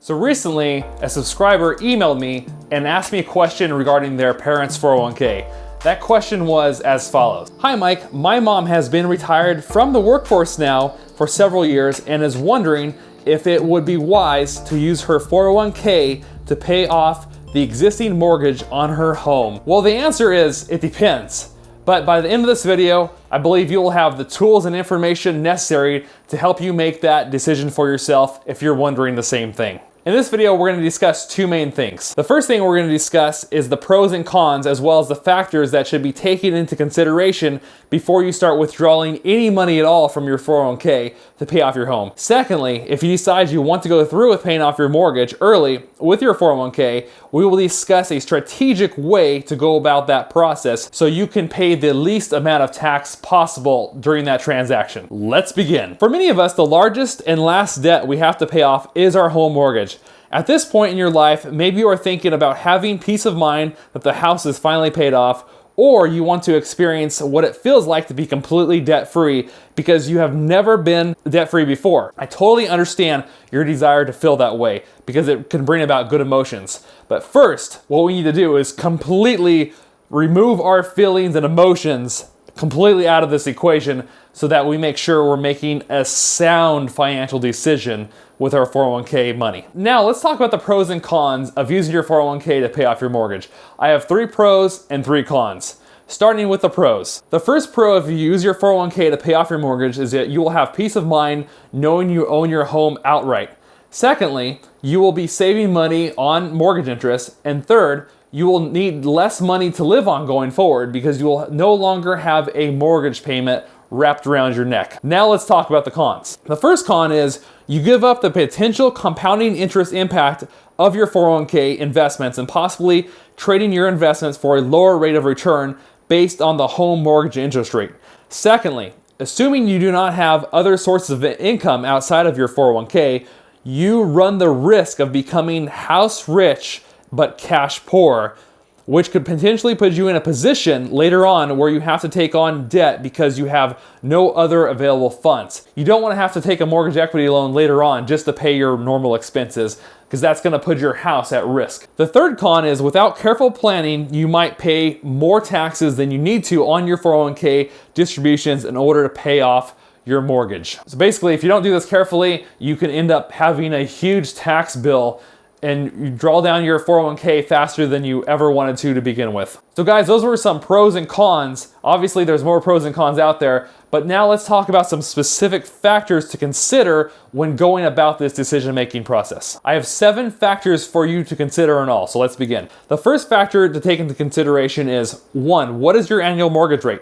So recently, a subscriber emailed me and asked me a question regarding their parents' 401k. That question was as follows. Hi Mike, my mom has been retired from the workforce now for several years and is wondering if it would be wise to use her 401k to pay off the existing mortgage on her home. Well, the answer is, it depends. But by the end of this video, I believe you will have the tools and information necessary to help you make that decision for yourself if you're wondering the same thing. In this video, we're going to discuss two main things. The first thing we're going to discuss is the pros and cons, as well as the factors that should be taken into consideration before you start withdrawing any money at all from your 401k to pay off your home. Secondly, if you decide you want to go through with paying off your mortgage early with your 401k, we will discuss a strategic way to go about that process so you can pay the least amount of tax possible during that transaction. Let's begin. For many of us, the largest and last debt we have to pay off is our home mortgage. At this point in your life, maybe you are thinking about having peace of mind that the house is finally paid off, or you want to experience what it feels like to be completely debt-free because you have never been debt-free before. I totally understand your desire to feel that way because it can bring about good emotions. But first, what we need to do is completely remove our feelings and emotions completely out of this equation so that we make sure we're making a sound financial decision with our 401k money. Now let's talk about the pros and cons of using your 401k to pay off your mortgage. I have 3 pros and 3 cons. Starting with the pros. The first pro if you use your 401k to pay off your mortgage is that you will have peace of mind knowing you own your home outright. Secondly, you will be saving money on mortgage interest. And third, you will need less money to live on going forward because you will no longer have a mortgage payment wrapped around your neck. Now let's talk about the cons. The first con is you give up the potential compounding interest impact of your 401k investments and possibly trading your investments for a lower rate of return based on the home mortgage interest rate. Secondly, assuming you do not have other sources of income outside of your 401k, you run the risk of becoming house rich but cash poor, which could potentially put you in a position later on where you have to take on debt because you have no other available funds. You don't want to have to take a mortgage equity loan later on just to pay your normal expenses because that's going to put your house at risk. The third con is without careful planning, you might pay more taxes than you need to on your 401k distributions in order to pay off your mortgage. So basically, if you don't do this carefully, you can end up having a huge tax bill and you draw down your 401k faster than you ever wanted to begin with. So guys, those were some pros and cons. Obviously, there's more pros and cons out there, but now let's talk about some specific factors to consider when going about this decision-making process. I have 7 factors for you to consider in all, so let's begin. The first factor to take into consideration is 1, what is your annual mortgage rate?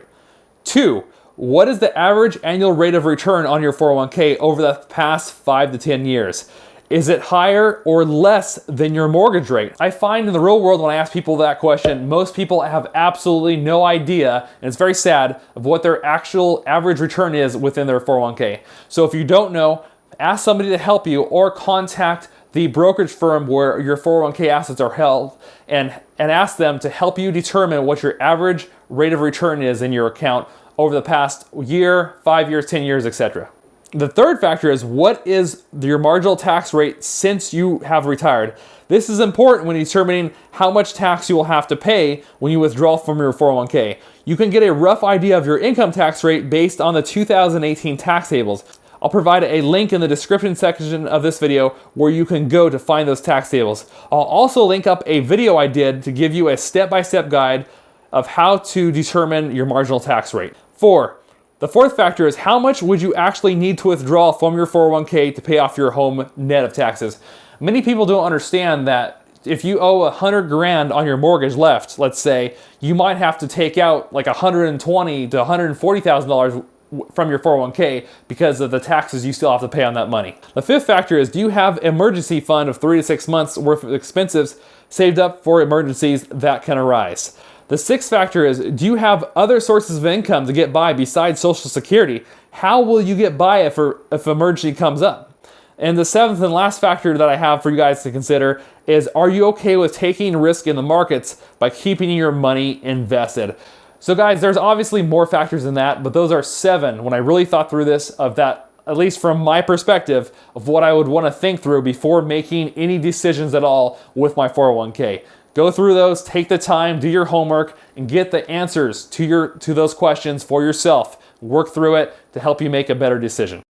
2, what is the average annual rate of return on your 401k over the past 5 to 10 years? Is it higher or less than your mortgage rate? I find in the real world when I ask people that question, most people have absolutely no idea, and it's very sad, of what their actual average return is within their 401k. So if you don't know, ask somebody to help you or contact the brokerage firm where your 401k assets are held and ask them to help you determine what your average rate of return is in your account over the past year, 5 years, 10 years, etc. The third factor is what is your marginal tax rate since you have retired. This is important when determining how much tax you will have to pay when you withdraw from your 401k. You can get a rough idea of your income tax rate based on the 2018 tax tables. I'll provide a link in the description section of this video where you can go to find those tax tables. I'll also link up a video I did to give you a step-by-step guide of how to determine your marginal tax rate. 4. The fourth factor is how much would you actually need to withdraw from your 401k to pay off your home net of taxes. Many people don't understand that if you owe $100 grand on your mortgage left, let's say, you might have to take out like $120,000 to $140,000 from your 401k because of the taxes you still have to pay on that money. The fifth factor is, do you have emergency fund of 3 to 6 months worth of expenses saved up for emergencies that can arise? The sixth factor is, do you have other sources of income to get by besides Social Security? How will you get by if emergency comes up? And the seventh and last factor that I have for you guys to consider is, are you okay with taking risk in the markets by keeping your money invested? So guys, there's obviously more factors than that, but those are 7 when I really thought through this of that at least from my perspective, of what I would want to think through before making any decisions at all with my 401k. Go through those, take the time, do your homework, and get the answers to those questions for yourself. Work through it to help you make a better decision.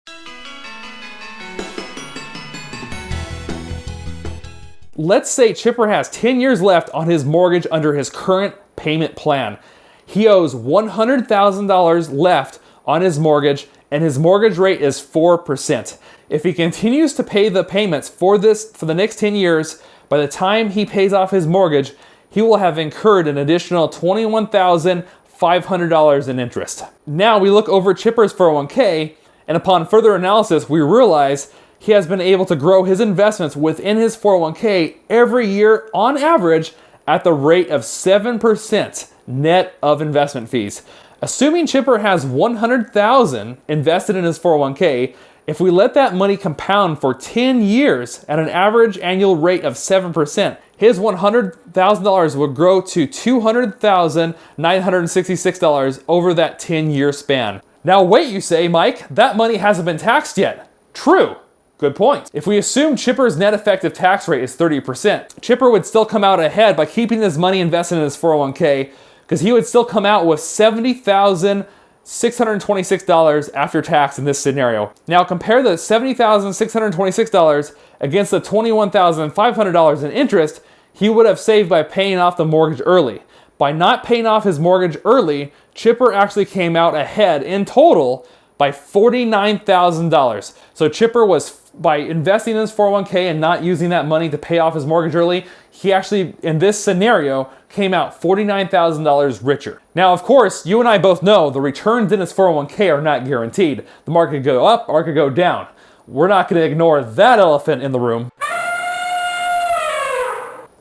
Let's say Chipper has 10 years left on his mortgage under his current payment plan. He owes $100,000 left on his mortgage, and his mortgage rate is 4%. If he continues to pay the payments for the next 10 years, by the time he pays off his mortgage, he will have incurred an additional $21,500 in interest. Now we look over Chipper's 401k, and upon further analysis, we realize he has been able to grow his investments within his 401k every year on average at the rate of 7% net of investment fees. Assuming Chipper has $100,000 invested in his 401k, if we let that money compound for 10 years at an average annual rate of 7%, his $100,000 would grow to $200,966 over that 10-year span. Now wait, you say, Mike, that money hasn't been taxed yet. True. Good point. If we assume Chipper's net effective tax rate is 30%, Chipper would still come out ahead by keeping his money invested in his 401k, because he would still come out with $70,626 after tax in this scenario. Now compare the $70,626 against the $21,500 in interest he would have saved by paying off the mortgage early. By not paying off his mortgage early, Chipper actually came out ahead in total by $49,000. So Chipper was, by investing in his 401k and not using that money to pay off his mortgage early, he actually, in this scenario, came out $49,000 richer. Now, of course, you and I both know the returns in his 401k are not guaranteed. The market could go up or it could go down. We're not going to ignore that elephant in the room.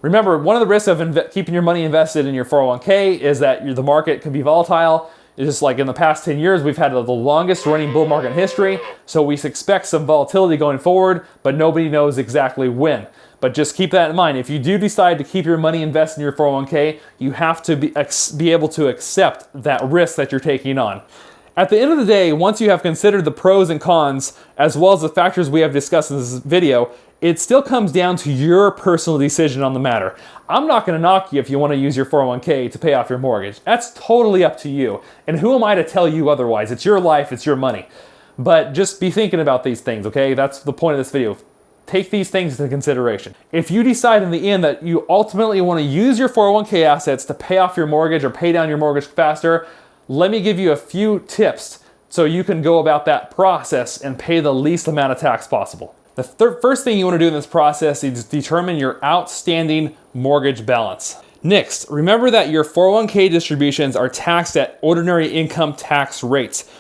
Remember, one of the risks of keeping your money invested in your 401k is that the market can be volatile. It's just like in the past 10 years, we've had the longest running bull market in history, so we expect some volatility going forward, but nobody knows exactly when. But just keep that in mind. If you do decide to keep your money invested in your 401k, you have to be able to accept that risk that you're taking on. At the end of the day, once you have considered the pros and cons, as well as the factors we have discussed in this video, it still comes down to your personal decision on the matter. I'm not going to knock you if you want to use your 401k to pay off your mortgage. That's totally up to you. And who am I to tell you otherwise? It's your life, it's your money. But just be thinking about these things, okay? That's the point of this video. Take these things into consideration. If you decide in the end that you ultimately want to use your 401k assets to pay off your mortgage or pay down your mortgage faster, let me give you a few tips so you can go about that process and pay the least amount of tax possible. The first thing you want to do in this process is determine your outstanding mortgage balance. Next, remember that your 401k distributions are taxed at ordinary income tax rates.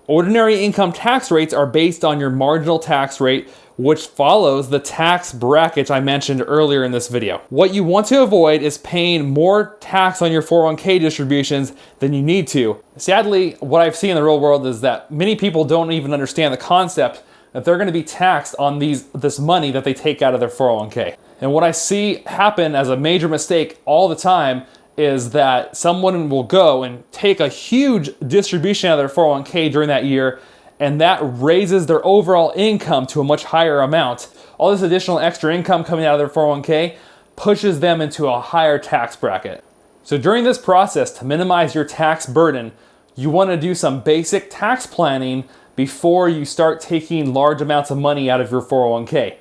Ordinary income tax rates are based on your marginal tax rate, which follows the tax bracket I mentioned earlier in this video. What you want to avoid is paying more tax on your 401k distributions than you need to. Sadly, what I've seen in the real world is that many people don't even understand the concept that they're going to be taxed on this money that they take out of their 401k. And what I see happen as a major mistake all the time is that someone will go and take a huge distribution out of their 401k during that year, and that raises their overall income to a much higher amount. All this additional extra income coming out of their 401k pushes them into a higher tax bracket. So during this process, to minimize your tax burden, you want to do some basic tax planning before you start taking large amounts of money out of your 401k.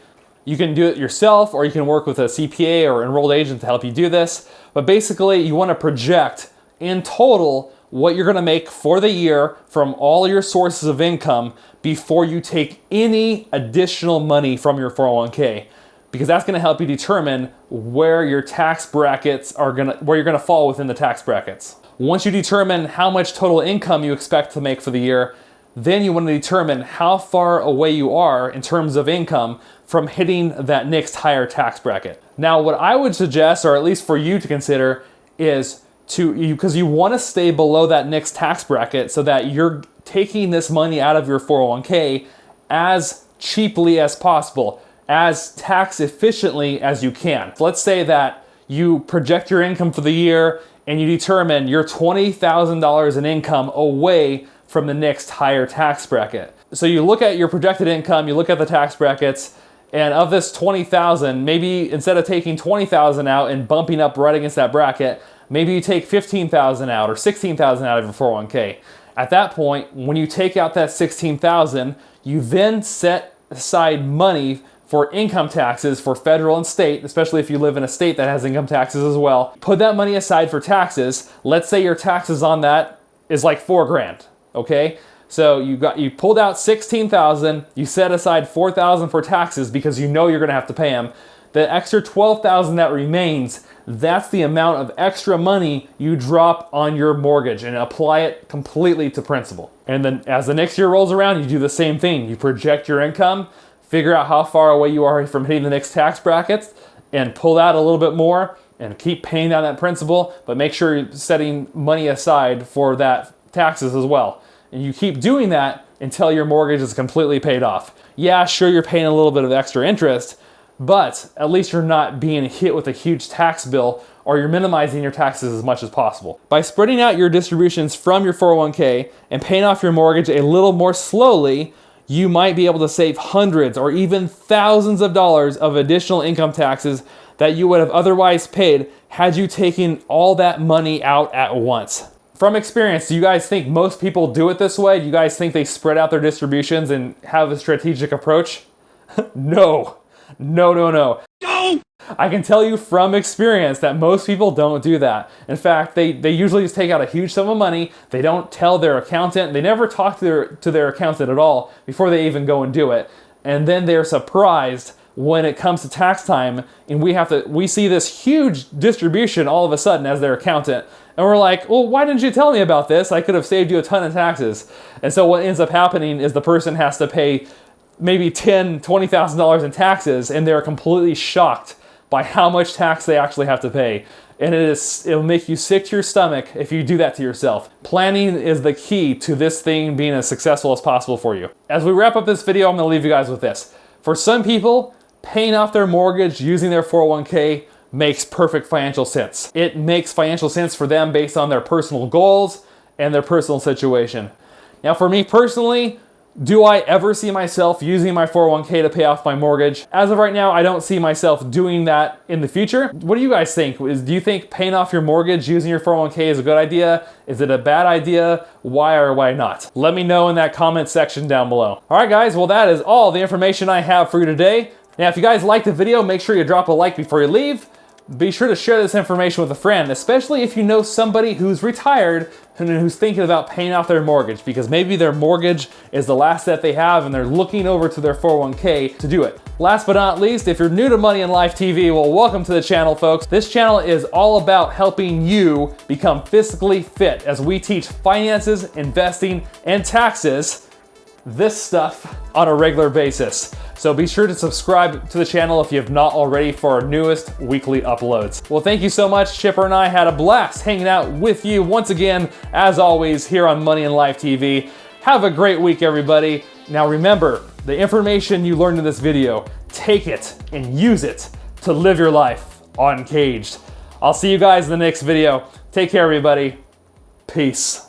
You can do it yourself, or you can work with a CPA or enrolled agent to help you do this. But basically, you want to project in total what you're going to make for the year from all your sources of income before you take any additional money from your 401k, because that's going to help you determine where your tax brackets where you're going to fall within the tax brackets. Once you determine how much total income you expect to make for the year, then you want to determine how far away you are in terms of income from hitting that next higher tax bracket. Now, what I would suggest, or at least for you to consider, is because you want to stay below that next tax bracket so that you're taking this money out of your 401k as cheaply as possible, as tax efficiently as you can. Let's say that you project your income for the year and you determine you're $20,000 in income away from the next higher tax bracket. So you look at your projected income, you look at the tax brackets, and of this 20,000, maybe instead of taking 20,000 out and bumping up right against that bracket, maybe you take 15,000 out or 16,000 out of your 401k. At that point, when you take out that 16,000, you then set aside money for income taxes for federal and state, especially if you live in a state that has income taxes as well. Put that money aside for taxes. Let's say your taxes on that is like $4,000, okay? So you pulled out 16,000, you set aside 4,000 for taxes because you know you're gonna have to pay them. The extra 12,000 that remains, that's the amount of extra money you drop on your mortgage and apply it completely to principal. And then as the next year rolls around, you do the same thing. You project your income, figure out how far away you are from hitting the next tax brackets, and pull out a little bit more and keep paying down that principal, but make sure you're setting money aside for that taxes as well. And you keep doing that until your mortgage is completely paid off. Yeah, sure, you're paying a little bit of extra interest, but at least you're not being hit with a huge tax bill, or you're minimizing your taxes as much as possible. By spreading out your distributions from your 401k and paying off your mortgage a little more slowly, you might be able to save hundreds or even thousands of dollars of additional income taxes that you would have otherwise paid had you taken all that money out at once. From experience, do you guys think most people do it this way? Do you guys think they spread out their distributions and have a strategic approach? No. No. I can tell you from experience that most people don't do that. In fact, they usually just take out a huge sum of money. They don't tell their accountant. They never talk to their accountant at all before they even go and do it. And then they're surprised when it comes to tax time and we see this huge distribution all of a sudden as their accountant. And we're like, well, why didn't you tell me about this? I could have saved you a ton of taxes. And so what ends up happening is the person has to pay maybe $10,000, $20,000 in taxes, and they're completely shocked by how much tax they actually have to pay. And it'll make you sick to your stomach if you do that to yourself. Planning is the key to this thing being as successful as possible for you. As we wrap up this video, I'm gonna leave you guys with this. For some people, paying off their mortgage using their 401k makes perfect financial sense. It makes financial sense for them based on their personal goals and their personal situation. Now for me personally, do I ever see myself using my 401k to pay off my mortgage? As of right now, I don't see myself doing that in the future. What do you guys think? Do you think paying off your mortgage using your 401k is a good idea? Is it a bad idea? Why or why not? Let me know in that comment section down below. All right, guys, well, that is all the information I have for you today. Now, if you guys liked the video, make sure you drop a like before you leave. Be sure to share this information with a friend, especially if you know somebody who's retired and who's thinking about paying off their mortgage, because maybe their mortgage is the last that they have and they're looking over to their 401k to do it. Last but not least, if you're new to Money in Life TV, well, welcome to the channel, folks. This channel is all about helping you become fiscally fit as we teach finances, investing, and taxes, this stuff, on a regular basis. So be sure to subscribe to the channel if you have not already for our newest weekly uploads. Well, thank you so much. Chipper and I had a blast hanging out with you once again, as always, here on Money in Life TV. Have a great week, everybody. Now remember, the information you learned in this video, take it and use it to live your life uncaged. I'll see you guys in the next video. Take care, everybody. Peace.